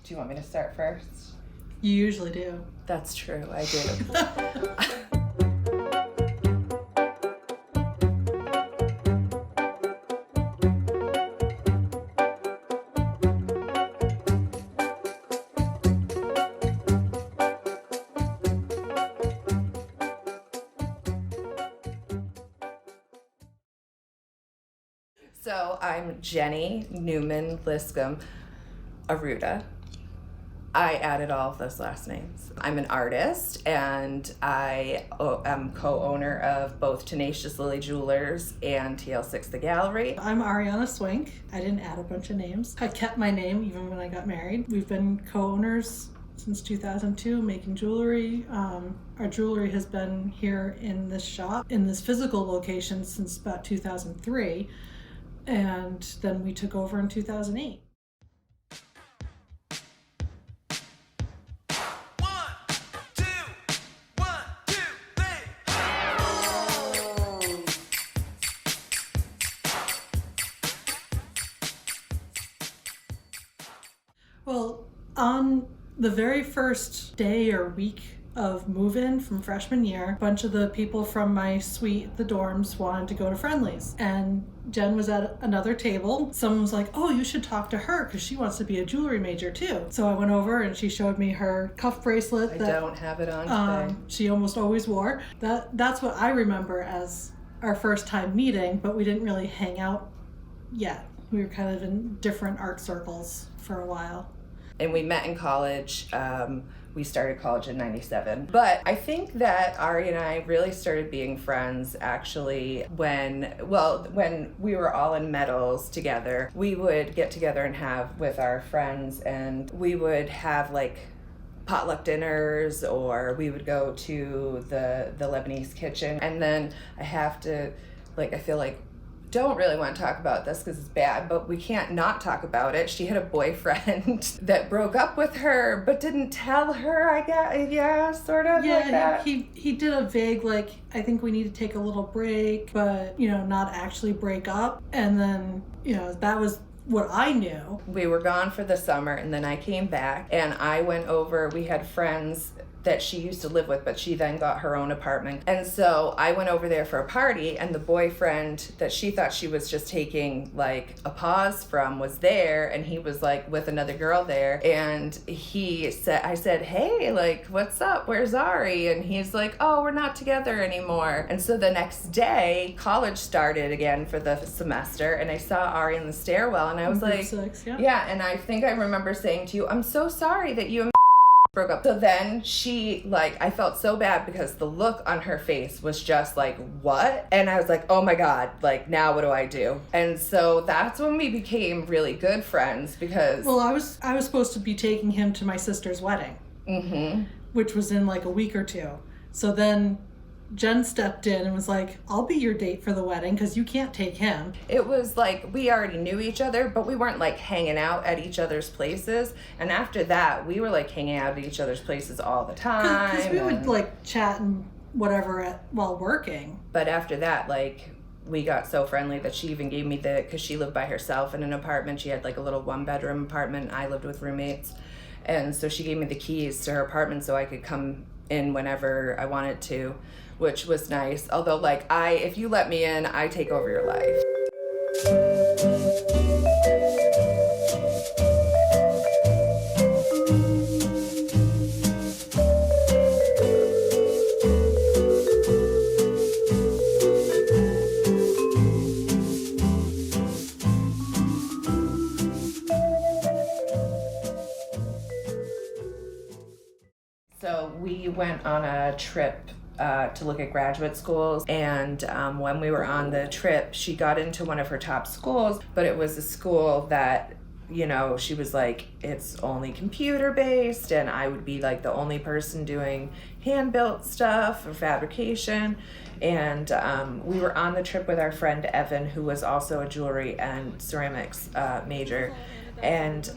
Do you want me to start first? You usually do. That's true, I do. So I'm Jenny Newman Liscombe Aruda. I added all of those last names. I'm an artist, and I am co-owner of both Tenacious Lily Jewelers and Tl6 the Gallery. I'm Ariana Swink. I didn't add a bunch of names. I kept my name even when I got married. We've been co-owners since 2002, making jewelry. Our jewelry has been here in this shop, in this physical location, since about 2003. And then we took over in 2008. Well, on the very first day or week of move-in from freshman year, a bunch of the people from my suite, the dorms, wanted to go to Friendly's. And Jen was at another table. Someone was like, oh, you should talk to her because she wants to be a jewelry major too. So I went over and she showed me her cuff bracelet. I don't have it on today. She almost always wore. That's what I remember as our first time meeting, but we didn't really hang out yet. We were kind of in different art circles for a while. And we met in college. We started college in 97. But I think that Ari and I really started being friends actually when we were all in medals together. We would get together and have with our friends, and we would have like potluck dinners, or we would go to the Lebanese kitchen. And then I feel like don't really want to talk about this because it's bad, but we can't not talk about it. She had a boyfriend that broke up with her but didn't tell her, I guess. Yeah, sort of like that. He did a vague, like, I think we need to take a little break, but, not actually break up. And then, that was what I knew. We were gone for the summer, and then I came back, and I went over. We had friends that she used to live with, but she then got her own apartment. And so I went over there for a party, and the boyfriend that she thought she was just taking like a pause from was there, and he was like with another girl there. And I said, hey, like, what's up? Where's Ari? And he's like, oh, we're not together anymore. And so the next day, college started again for the semester, and I saw Ari in the stairwell, and I was like, 6, yeah. And I think I remember saying to you, I'm so sorry that you and broke up. So then I felt so bad because the look on her face was just like, what? And I was like, oh my God, like, now what do I do? And so that's when we became really good friends because... Well, I was supposed to be taking him to my sister's wedding, which was in like a week or two. So then Jen stepped in and was like, I'll be your date for the wedding because you can't take him. It was like we already knew each other, but we weren't like hanging out at each other's places. And after that, we were like hanging out at each other's places all the time. Because we would like chat and whatever while working. But after that, like, we got so friendly that she even gave me because she lived by herself in an apartment. She had like a little 1-bedroom apartment. I lived with roommates. And so she gave me the keys to her apartment so I could come in whenever I wanted to, which was nice. Although, like, if you let me in, I take over your life. So we went on a trip to look at graduate schools, and when we were on the trip, she got into one of her top schools, but it was a school that, she was like, it's only computer based, and I would be like the only person doing hand-built stuff or fabrication. And we were on the trip with our friend Evan, who was also a jewelry and ceramics major, and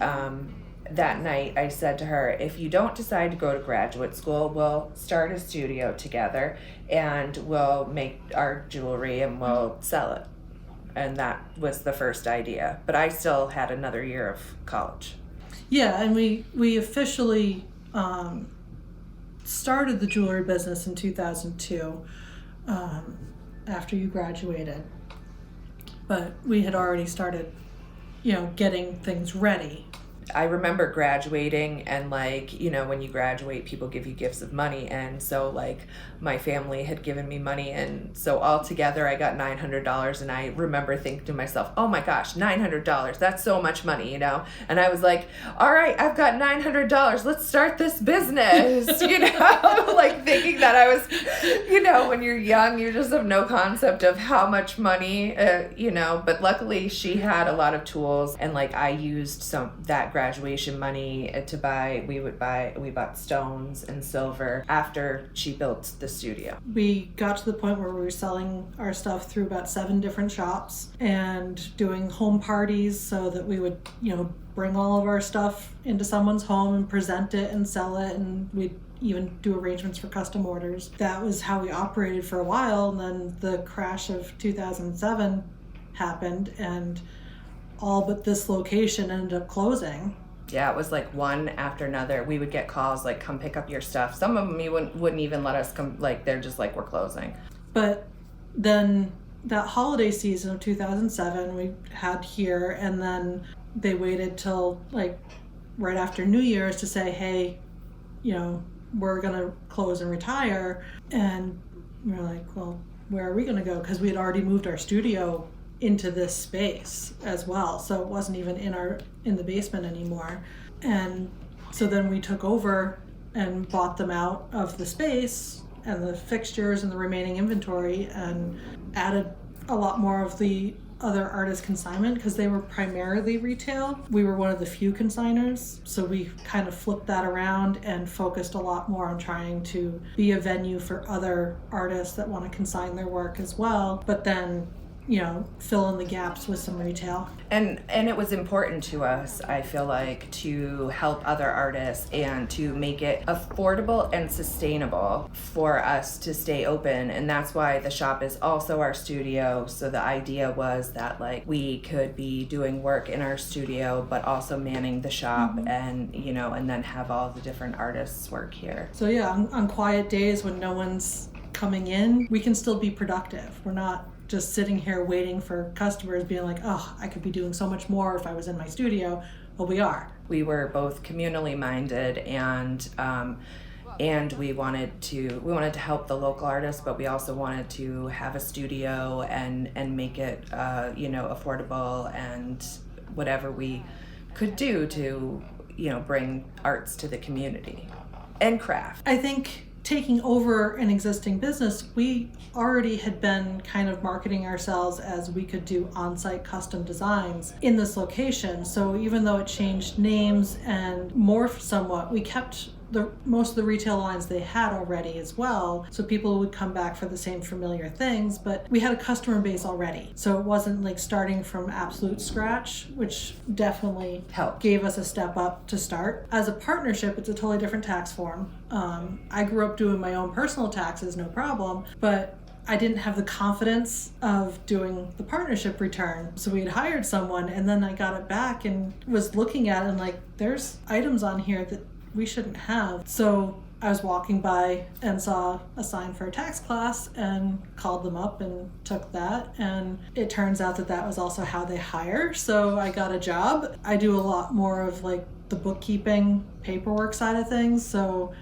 that night I said to her, if you don't decide to go to graduate school, we'll start a studio together and we'll make our jewelry and we'll sell it. And that was the first idea. But I still had another year of college. Yeah, and we officially started the jewelry business in 2002 after you graduated. But we had already started, getting things ready. I remember graduating and when you graduate, people give you gifts of money. And so my family had given me money. And so altogether I got $900. And I remember thinking to myself, oh my gosh, $900, that's so much money, And I was like, all right, I've got $900. Let's start this business, thinking that I was, when you're young, you just have no concept of how much money, but luckily she had a lot of tools and I used that graduation money to buy. We bought stones and silver after she built the studio. We got to the point where we were selling our stuff through about 7 different shops and doing home parties so that we would, bring all of our stuff into someone's home and present it and sell it, and we'd even do arrangements for custom orders. That was how we operated for a while, and then the crash of 2007 happened, and all but this location ended up closing. Yeah, it was one after another. We would get calls come pick up your stuff. Some of them you wouldn't even let us come, they're just we're closing. But then that holiday season of 2007 we had here, and then they waited till right after New Year's to say, hey, we're gonna close and retire. And we were like, well, where are we gonna go? Because we had already moved our studio into this space as well, so it wasn't even in the basement anymore. And so then we took over and bought them out of the space and the fixtures and the remaining inventory, and added a lot more of the other artist consignment because they were primarily retail. We were one of the few consigners, so we kind of flipped that around and focused a lot more on trying to be a venue for other artists that want to consign their work as well, but then fill in the gaps with some retail. And it was important to us, I feel to help other artists and to make it affordable and sustainable for us to stay open. And that's why the shop is also our studio. So the idea was that we could be doing work in our studio, but also manning the shop, mm-hmm. and then have all the different artists work here. So yeah, on quiet days when no one's coming in, we can still be productive. We're not just sitting here waiting for customers being like, oh, I could be doing so much more if I was in my studio. Well, we are. We were both communally minded, and we wanted to help the local artists, but we also wanted to have a studio and make it affordable, and whatever we could do to bring arts to the community and craft. I think taking over an existing business, we already had been kind of marketing ourselves as we could do on-site custom designs in this location. So even though it changed names and morphed somewhat, we kept most of the retail lines they had already as well. So people would come back for the same familiar things, but we had a customer base already. So it wasn't starting from absolute scratch, which definitely gave us a step up to start. As a partnership, it's a totally different tax form. I grew up doing my own personal taxes, no problem, but I didn't have the confidence of doing the partnership return. So we had hired someone, and then I got it back and was looking at it and there's items on here that we shouldn't have. So I was walking by and saw a sign for a tax class and called them up and took that. And it turns out that was also how they hire. So I got a job. I do a lot more of the bookkeeping, paperwork side of things. So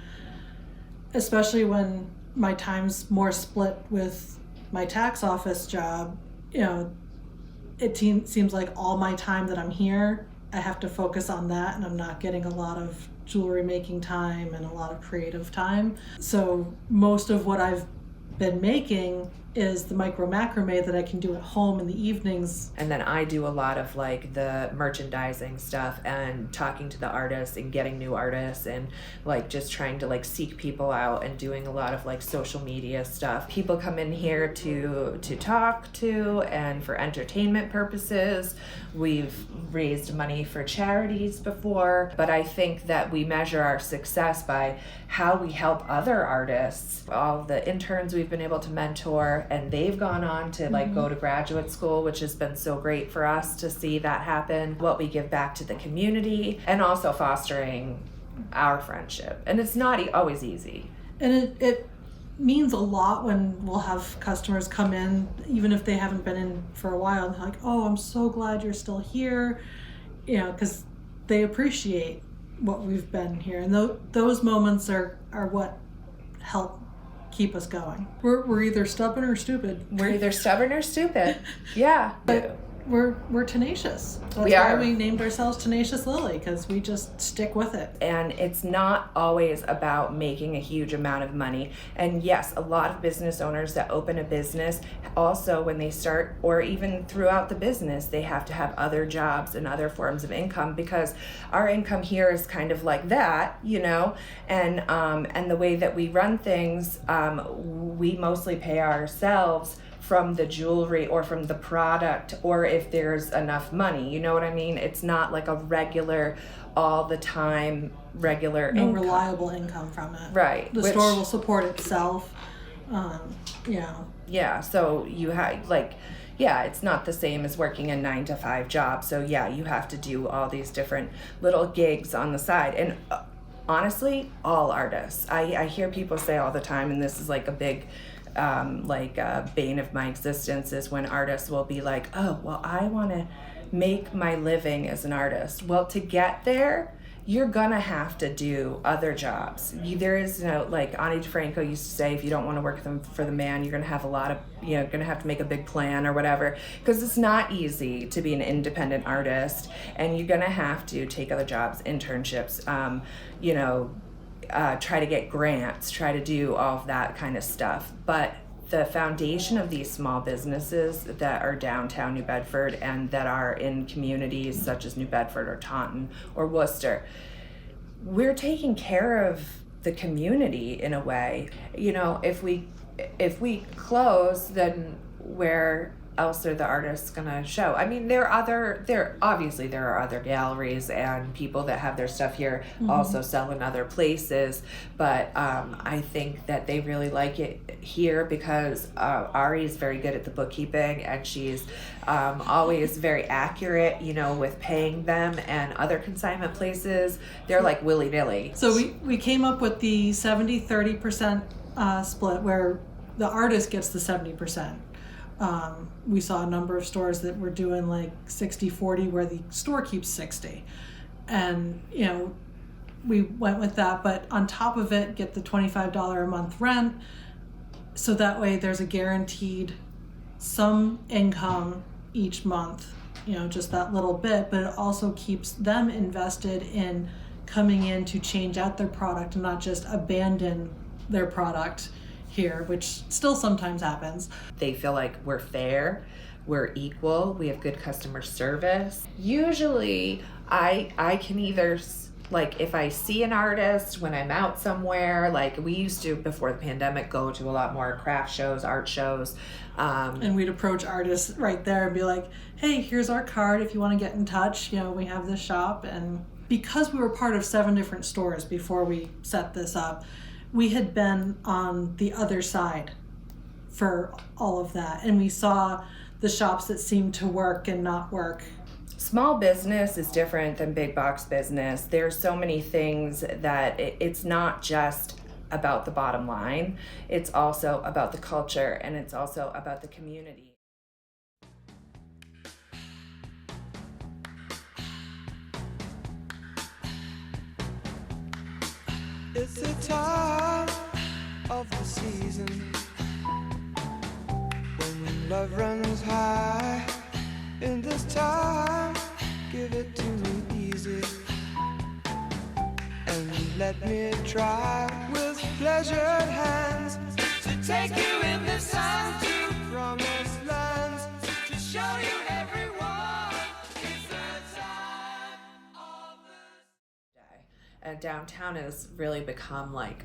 especially when my time's more split with my tax office job, it seems like all my time that I'm here, I have to focus on that, and I'm not getting a lot of jewelry making time and a lot of creative time. So most of what I've been making is the micro macrame that I can do at home in the evenings. And then I do a lot of the merchandising stuff and talking to the artists and getting new artists and just trying to seek people out and doing a lot of social media stuff. People come in here to talk to and for entertainment purposes. We've raised money for charities before, but I think that we measure our success by how we help other artists. All the interns we've been able to mentor there, and they've gone on to like go to graduate school, which has been so great for us to see that happen. What we give back to the community, and also fostering our friendship. And it's not always easy. And it means a lot when we'll have customers come in, even if they haven't been in for a while, and they're like, oh, I'm so glad you're still here, you know, because they appreciate what we've been here. And those moments are what help keep us going. We're either stubborn or stupid. We're either stubborn or stupid. Yeah. But we're tenacious. That's why we named ourselves Tenacious Lily, because we just stick with it. And it's not always about making a huge amount of money. And yes, a lot of business owners that open a business, also when they start, or even throughout the business, they have to have other jobs and other forms of income, because our income here is kind of like that, you know, and the way that we run things, we mostly pay ourselves from the jewelry or from the product, or if there's enough money, you know what I mean? It's not like a regular, all the time, regular no income. Reliable income from it. Right. The store will support itself. Yeah, so you have, like, yeah, it's not the same as working a 9-to-5 job. So yeah, you have to do all these different little gigs on the side. And honestly, all artists, I hear people say all the time, and this is like a big bane of my existence, is when artists will be like, oh, well, I want to make my living as an artist. Well, to get there, you're gonna have to do other jobs. There is like Ani DeFranco used to say, if you don't want to work for the man, you're gonna have gonna have to make a big plan or whatever, because it's not easy to be an independent artist, and you're gonna have to take other jobs, internships, try to get grants, try to do all of that kind of stuff. But the foundation of these small businesses that are downtown New Bedford and that are in communities such as New Bedford or Taunton or Worcester, we're taking care of the community in a way. You know, if we close, then where else are the artists gonna show? I mean, there are other galleries and people that have their stuff here also sell in other places, but I think that they really like it here because Ari is very good at the bookkeeping, and she's always very accurate, with paying them, and other consignment places, they're like willy-nilly. So we came up with the 70-30% split where the artist gets the 70%. We saw a number of stores that were doing like 60-40 where the store keeps 60. And, we went with that, but on top of it, get the $25 a month rent. So that way there's a guaranteed some income each month, just that little bit, but it also keeps them invested in coming in to change out their product and not just abandon their product here, which still sometimes happens. They feel like we're fair, we're equal, we have good customer service. Usually I can either, like, if I see an artist when I'm out somewhere, like we used to before the pandemic go to a lot more craft shows, art shows, and we'd approach artists right there and be like, hey, here's our card if you want to get in touch, we have this shop. And because we were part of 7 different stores before we set this up, we had been on the other side for all of that, and we saw the shops that seemed to work and not work. Small business is different than big box business. There's so many things that it's not just about the bottom line. It's also about the culture, and it's also about the community. It's the time of the season when love runs high. In this time, give it to me easy, and let me try with pleasured hands to take you in the sun to promised lands, to show you everyone. It's the time of the And downtown has really become, like,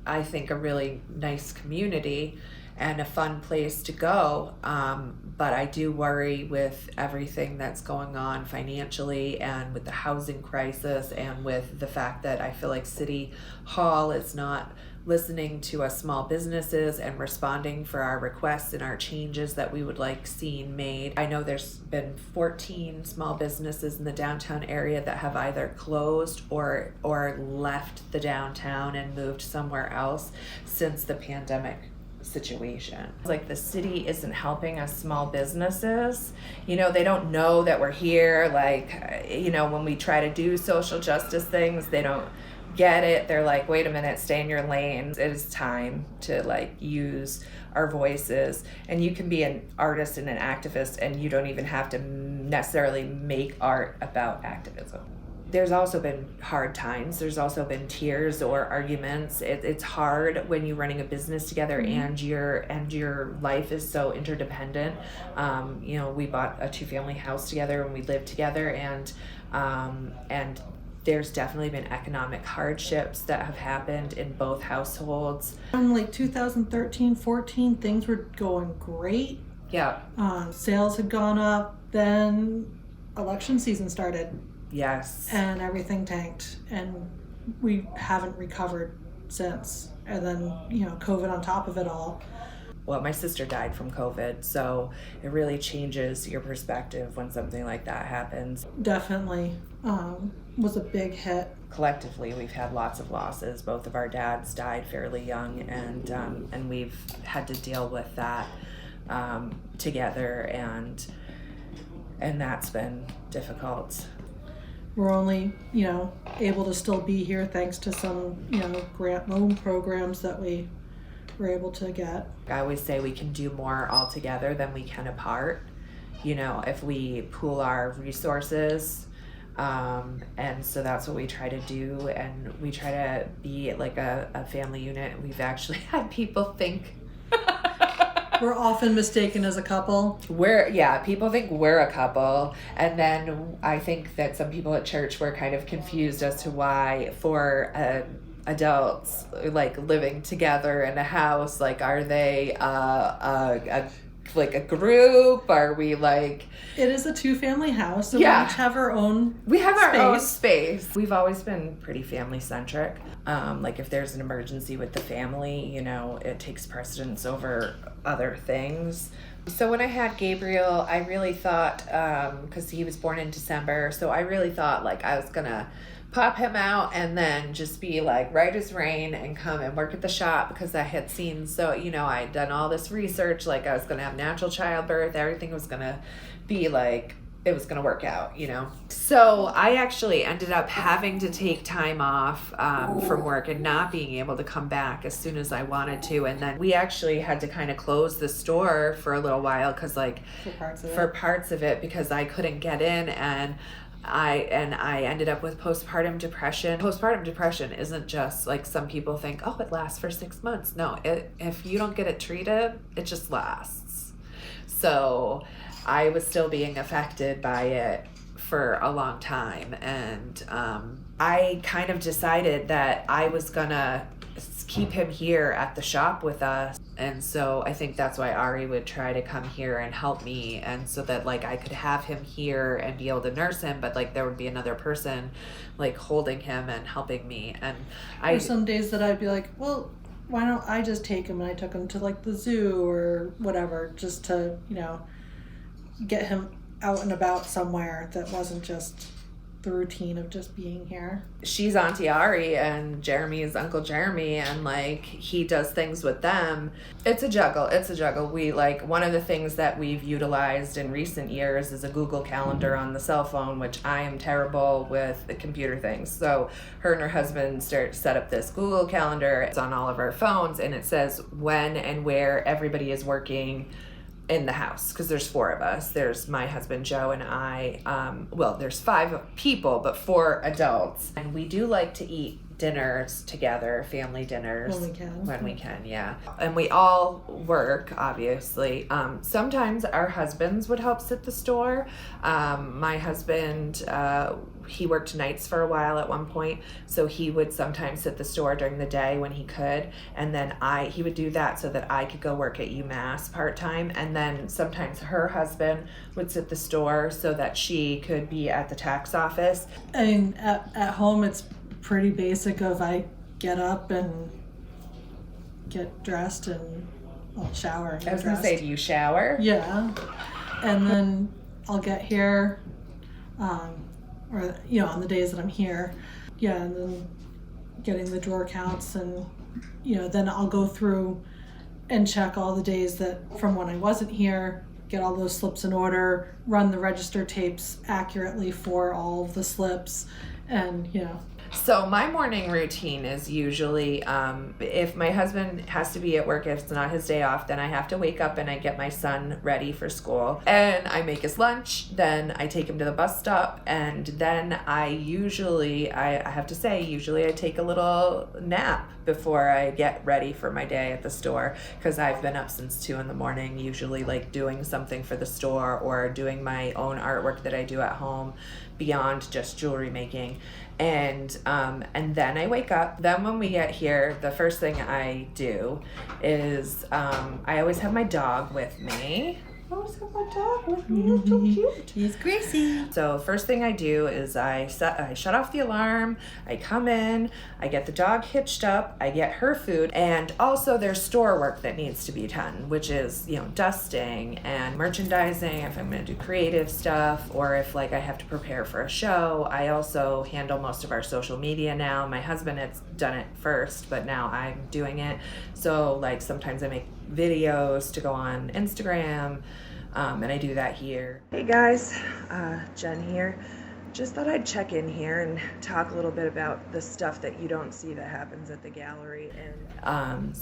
I think, a really nice community, and a fun place to go. But I do worry with everything that's going on financially and with the housing crisis and with the fact that I feel like City Hall is not listening to us small businesses and responding for our requests and our changes that we would like seen made. I know there's been 14 small businesses in the downtown area that have either closed or left the downtown and moved somewhere else since the pandemic situation. Like the city isn't helping us small businesses. You know, they don't know that we're here. Like, you know, when we try to do social justice things, they don't get it. They're like, wait a minute, stay in your lane. It is time to like use our voices. And you can be an artist and an activist and you don't even have to necessarily make art about activism. There's also been hard times. There's also been tears or arguments. It's hard when you're running a business together and your life is so interdependent. You know, we bought a 2-family house together and we lived together, and there's definitely been economic hardships that have happened in both households. In like 2013, 14, things were going great. Yeah. Sales had gone up. Then election season started. Yes. And everything tanked. And we haven't recovered since. And then, you know, COVID on top of it all. Well, my sister died from COVID, so it really changes your perspective when something like that happens. Definitely was a big hit. Collectively, we've had lots of losses. Both of our dads died fairly young, and we've had to deal with that together, and that's been difficult. We're only, you know, able to still be here thanks to some, you know, grant loan programs that we were able to get. I always say we can do more all together than we can apart. You know, if we pool our resources, and so that's what we try to do, and we try to be like a family unit. We've actually had people think we're often mistaken as a couple. People think we're a couple, and then I think that some people at church were kind of confused as to why for adults like living together in a house, like are they like a group? Are we like... It is a 2-family house, so we each have our own own space. We've always been pretty family centric. Like if there's an emergency with the family, you know, it takes precedence over other things. So when I had Gabriel, I really thought, because he was born in December, so I really thought like I was gonna pop him out and then just be like right as rain and come and work at the shop, because I had seen, so, you know, I had done all this research, like I was going to have natural childbirth, everything was going to be like, it was going to work out, you know. So I actually ended up having to take time off from work and not being able to come back as soon as I wanted to. And then we actually had to kind of close the store for a little while because like for parts of it because I couldn't get in, and I ended up with postpartum depression. Postpartum depression isn't just like some people think, oh, it lasts for 6 months. No, if you don't get it treated, it just lasts. So I was still being affected by it for a long time. And I kind of decided that I was gonna keep him here at the shop with us. And so I think that's why Ari would try to come here and help me, and so that like I could have him here and be able to nurse him, but like there would be another person like holding him and helping me. And there's some days that I'd be like, well, why don't I just take him? And I took him to like the zoo or whatever, just to, you know, get him out and about somewhere that wasn't just the routine of just being here. She's Auntie Ari and Jeremy is Uncle Jeremy, and like he does things with them. It's a juggle. We like, one of the things that we've utilized in recent years is a Google Calendar on the cell phone, which I am terrible with the computer things. So her and her husband set up this Google Calendar. It's on all of our phones, and it says when and where everybody is working in the house, because there's 4 of us. There's my husband Joe and I. Well, there's 5 people, but 4 adults, and we do like to eat dinners together, family dinners when we can, yeah. And we all work, obviously. Sometimes our husbands would help sit the store. My husband, he worked nights for a while at one point, so he would sometimes sit the store during the day when he could, and then he would do that so that I could go work at UMass part-time, and then sometimes her husband would sit the store so that she could be at the tax office. I mean, at home it's pretty basic of I get up and get dressed and I'll shower and get I was going to dressed. say, do you shower? Yeah. And then I'll get here, or, you know, on the days that I'm here. Yeah, and then getting the drawer counts, and, you know, then I'll go through and check all the days that from when I wasn't here, get all those slips in order, run the register tapes accurately for all of the slips, and, you know. So my morning routine is usually, if my husband has to be at work, if it's not his day off, then I have to wake up and I get my son ready for school. And I make his lunch, then I take him to the bus stop, and then I have to say, I take a little nap before I get ready for my day at the store, because I've been up since 2 a.m, usually like doing something for the store or doing my own artwork that I do at home beyond just jewelry making. And then I wake up. Then when we get here, the first thing I do is I always have my dog with me. I always have my dog with me. He's so cute. He's Gracie. So first thing I do is I shut off the alarm. I come in. I get the dog hitched up. I get her food, and also there's store work that needs to be done, which is, you know, dusting and merchandising if I'm going to do creative stuff, or if like I have to prepare for a show. I also handle most of our social media now. My husband had done it first, but now I'm doing it. So like sometimes I make videos to go on Instagram, and I do that here. Hey guys, Jen here. Just thought I'd check in here and talk a little bit about the stuff that you don't see that happens at the gallery. And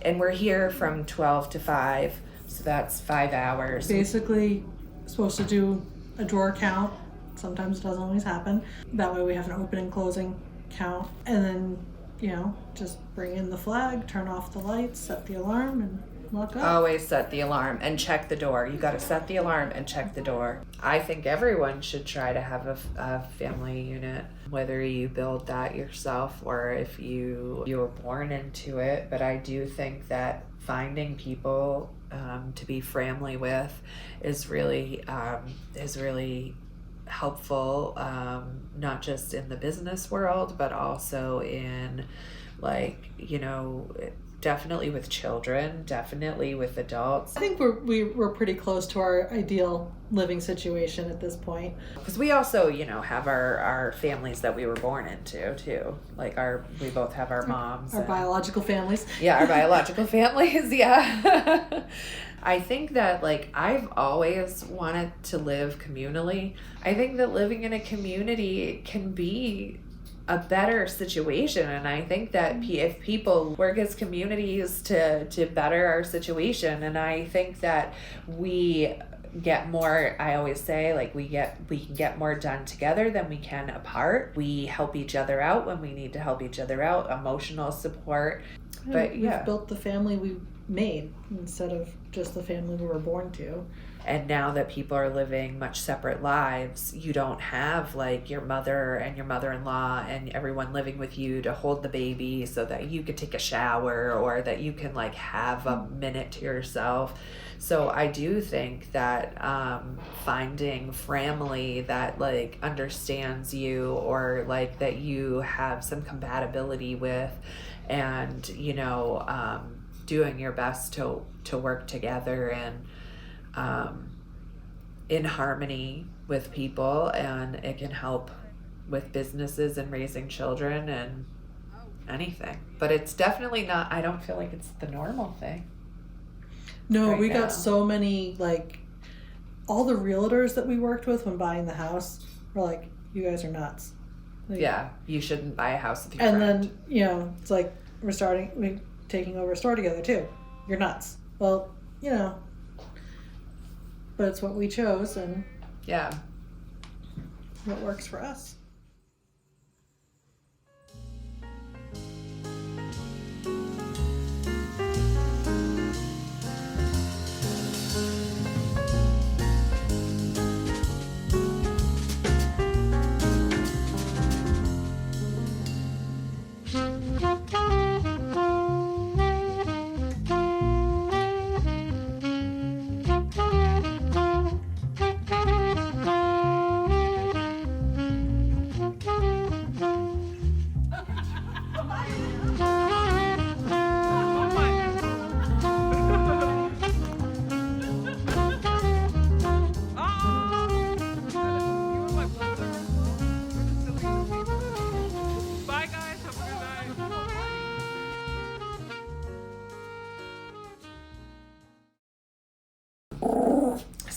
and we're here from 12 to 5, so that's 5 hours. Basically supposed to do a drawer count. Sometimes it doesn't always happen. That way we have an open and closing count, and then, you know, just bring in the flag, turn off the lights, set the alarm, and lock up. Always set the alarm and check the door. You got to set the alarm and check the door. I think everyone should try to have a family unit, whether you build that yourself or if you were born into it. But I do think that finding people to be family with is really helpful, not just in the business world, but also in, like, you know, definitely with children, definitely with adults. I think we're pretty close to our ideal living situation at this point. Because we also, you know, have our families that we were born into too. Like we both have our moms. Our biological families. Yeah, our biological families, yeah. I think that, like, I've always wanted to live communally. I think that living in a community can be a better situation, and I think that if people work as communities to better our situation, and I think that we get more, I always say, like, we can get more done together than we can apart. We help each other out when we need to help each other out, emotional support. But yeah, we've built the family we made instead of just the family we were born to. And now that people are living much separate lives, you don't have like your mother and your mother-in-law and everyone living with you to hold the baby so that you could take a shower or that you can like have a minute to yourself. So I do think that finding family that like understands you, or like that you have some compatibility with, and, you know, doing your best to work together and in harmony with people, and it can help with businesses and raising children and anything. But it's definitely not, I don't feel like it's the normal thing. No, right we now. got so many, like, all the realtors that we worked with when buying the house were like, you guys are nuts. Like, Yeah, you shouldn't buy a house with your and friend. then, you know, it's like we're taking over a store together too. You're nuts. Well, you know, but it's what we chose and Yeah. what works for us.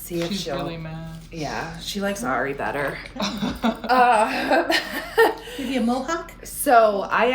see if She's she'll. really mad. Yeah, she likes Ari better. Maybe a mohawk? So I